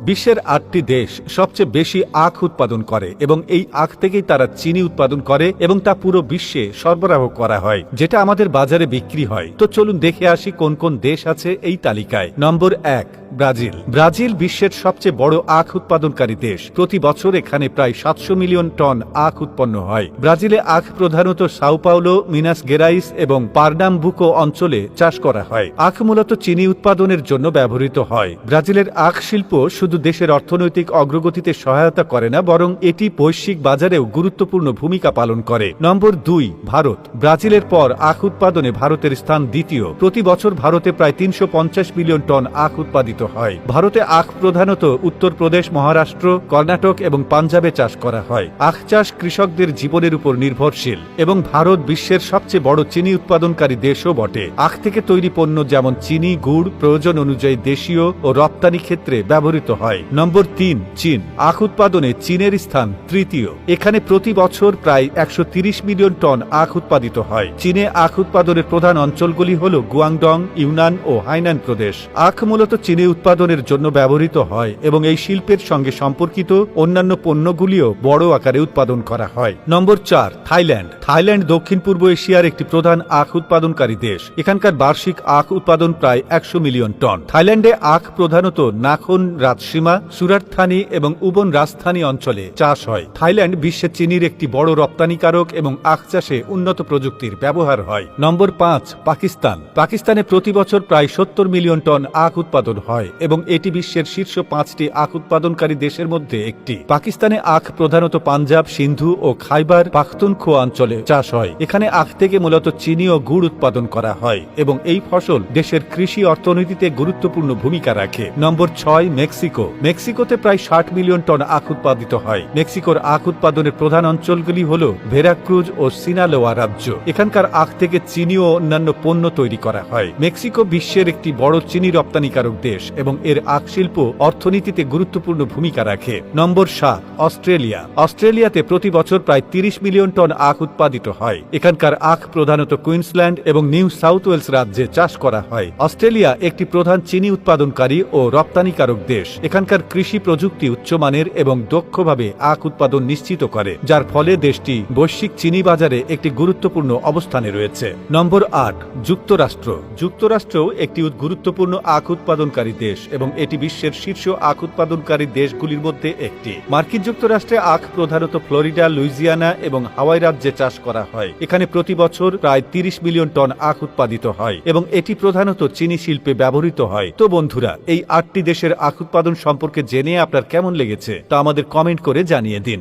বিশ্বের ৮টি দেশ সবচেয়ে বেশি আখ উৎপাদন করে এবং এই আখ থেকেই তারা চিনি উৎপাদন করে এবং তা পুরো বিশ্বে সরবরাহ করা হয়, যেটা আমাদের বাজারে বিক্রি হয়। তো চলুন দেখে আসি কোন কোন দেশ আছে এই তালিকায়। নম্বর ১, ব্রাজিল। ব্রাজিল বিশ্বের সবচেয়ে বড় আখ উৎপাদনকারী দেশ। প্রতি বছর এখানে প্রায় ৭০০ মিলিয়ন টন আখ উৎপন্ন হয়। ব্রাজিলে আখ প্রধানত সাও পাওলো, মিনাস গেরাইস এবং পারনাম্বুকো অঞ্চলে চাষ করা হয়। আখ মূলত চিনি উৎপাদনের জন্য ব্যবহৃত হয়। ব্রাজিলের আখ শিল্প শুধু দেশের অর্থনৈতিক অগ্রগতিতে সহায়তা করে না, বরং এটি বৈশ্বিক বাজারেও গুরুত্বপূর্ণ ভূমিকা পালন করে। নম্বর ২, ভারত। ব্রাজিলের পর আখ উৎপাদনে ভারতের স্থান দ্বিতীয়। প্রতি বছর ভারতে প্রায় ৩৫০ মিলিয়ন টন আখ উৎপাদিত হয়। ভারতে আখ প্রধানত উত্তরপ্রদেশ, মহারাষ্ট্র, কর্ণাটক এবং পাঞ্জাবে চাষ করা হয়। আখ চাষ কৃষকদের জীবনের উপর নির্ভরশীল এবং ভারত বিশ্বের সবচেয়ে বড় চিনি উৎপাদনকারী দেশও বটে। আখ থেকে তৈরি পণ্য যেমন চিনি, গুড় প্রয়োজন অনুযায়ী দেশীয় ও রপ্তানি ক্ষেত্রে ব্যবহৃত হয়। নম্বর ৩, চীন। আখ উৎপাদনে চীনের স্থান তৃতীয়। এখানে প্রতি বছর প্রায় ১৩০ মিলিয়ন টন আখ উৎপাদিত হয়। চীনে আখ উৎপাদনের প্রধান অঞ্চলগুলি হল গুয়াংডং, ইউনান ও হাইনান প্রদেশ। আখ মূলত চিনি উৎপাদনের জন্য ব্যবহৃত হয় এবং এই শিল্পের সঙ্গে সম্পর্কিত অন্যান্য পণ্যগুলিও বড় আকারে উৎপাদন করা হয়। নম্বর ৪, থাইল্যান্ড। থাইল্যান্ড দক্ষিণ পূর্ব এশিয়ার একটি প্রধান আখ উৎপাদনকারী দেশ। এখানকার বার্ষিক আখ উৎপাদন প্রায় ১০০ মিলিয়ন টন। থাইল্যান্ডে আখ প্রধানত নাখন রাজসীমা, সুরাটথানি এবং উবন রাজধানী অঞ্চলে চাষ হয়। থাইল্যান্ড বিশ্বের চিনির একটি বড় রপ্তানিকারক এবং আখ চাষে উন্নত প্রযুক্তির ব্যবহার হয়। নম্বর ৫, পাকিস্তান। পাকিস্তানে প্রতি বছর প্রায় ৭০ মিলিয়ন টন আখ উৎপাদন হয় এবং এটি বিশ্বের শীর্ষ ৫টি আখ উৎপাদনকারী দেশের মধ্যে একটি। পাকিস্তানে আখ প্রধানত পাঞ্জাব, সিন্ধু ও খাইবার পাখতুনখোয়া অঞ্চলে চাষ হয়। এখানে আখ থেকে মূলত চিনি ও গুড় উৎপাদন করা হয় এবং এই ফসল দেশের কৃষি অর্থনীতিতে গুরুত্বপূর্ণ ভূমিকা রাখে। নম্বর ৬, মেক্সিকো। মেক্সিকোতে প্রায় ৬০ মিলিয়ন টন আখ উৎপাদিত হয়। মেক্সিকোর আখ উৎপাদনের প্রধান অঞ্চলগুলি হল ভেরাক্রুজ ও সিনালোয়া রাজ্য। এখানকার আখ থেকে চিনি ও অন্যান্য পণ্য তৈরি করা হয়। মেক্সিকো বিশ্বের একটি বড় চিনি রপ্তানিকারক দেশ এবং এর আখ শিল্প অর্থনীতিতে গুরুত্বপূর্ণ ভূমিকা রাখে। নম্বর ৭, অস্ট্রেলিয়া। অস্ট্রেলিয়াতে প্রতি বছর প্রায় ৩০ মিলিয়ন টন আখ উৎপাদিত হয়। এখানকার আখ প্রধানত কুইন্সল্যান্ড এবং নিউ সাউথ ওয়েলস রাজ্যে চাষ করা হয়। অস্ট্রেলিয়া একটি প্রধান চিনি উৎপাদনকারী ও রপ্তানিকারক দেশ। এখানকার কৃষি প্রযুক্তি উচ্চমানের এবং দক্ষভাবে আখ উৎপাদন নিশ্চিত করে, যার ফলে দেশটি বৈশ্বিক চিনি বাজারে একটি গুরুত্বপূর্ণ অবস্থানে রয়েছে। নম্বর ৮, যুক্তরাষ্ট্র। যুক্তরাষ্ট্রও একটি গুরুত্বপূর্ণ আখ উৎপাদনকারী দেশ এবং এটি বিশ্বের শীর্ষ আখ উৎপাদনকারী দেশগুলির মধ্যে একটি। মার্কিন যুক্তরাষ্ট্রে আখ প্রধানত ফ্লোরিডা, লুইজিয়ানা এবং হাওয়াই রাজ্যে চাষ করা হয়। এখানে প্রতি বছর প্রায় ৩০ মিলিয়ন টন আখ উৎপাদিত হয় এবং এটি প্রধানত চিনি শিল্পে ব্যবহৃত হয়। তো বন্ধুরা, এই ৮টি দেশের আখ উৎপাদন সম্পর্কে জেনে আপনার কেমন লেগেছে তা আমাদের কমেন্ট করে জানিয়ে দিন।